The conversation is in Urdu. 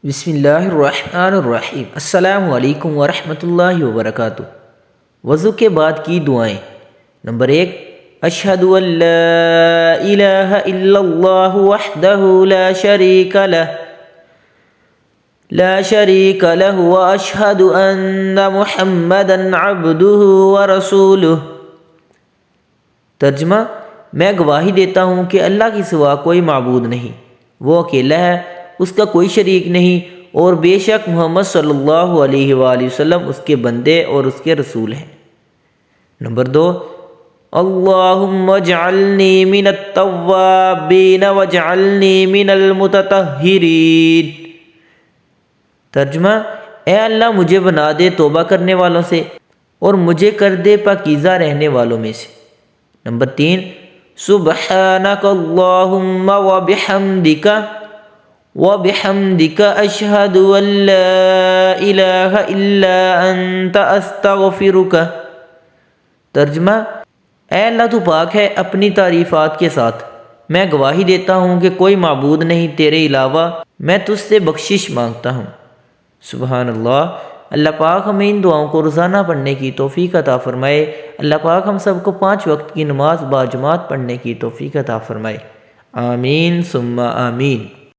بسم اللہ الرحمن الرحیم۔ السلام علیکم ورحمۃ اللہ وبرکاتہ۔ وضو کے بعد کی دعائیں۔ نمبر 1، اشہد ان لا الہ الا اللہ وحدہ لا شریک لہ واشہد ان محمدا عبدہ ورسولہ۔ ترجمہ: میں گواہی دیتا ہوں کہ اللہ کے سوا کوئی معبود نہیں، وہ اکیلا ہے، اس کا کوئی شریک نہیں، اور بے شک محمد صلی اللہ علیہ وآلہ وسلم اس کے بندے اور اس کے رسول ہیں۔ نمبر 2، اللہم اجعلنی من التوابین واجعلنی من المتطہرین۔ ترجمہ: اے اللہ مجھے بنا دے توبہ کرنے والوں سے اور مجھے کر دے پاکیزہ رہنے والوں میں سے۔ نمبر 3، سبحانک اللہم وبحمدک اشہد ان لا الہ الا انت استغفرک۔ ترجمہ: اے اللہ تو پاک ہے اپنی تعریفات کے ساتھ، میں گواہی دیتا ہوں کہ کوئی معبود نہیں تیرے علاوہ، میں تجھ سے بخشش مانگتا ہوں۔ سبحان اللہ۔ اللہ پاک ہمیں ان دعاؤں کو روزانہ پڑھنے کی توفیق عطا فرمائے۔ اللہ پاک ہم سب کو 5 وقت کی نماز باجماعت پڑھنے کی توفیق عطا فرمائے۔ آمین ثم آمین۔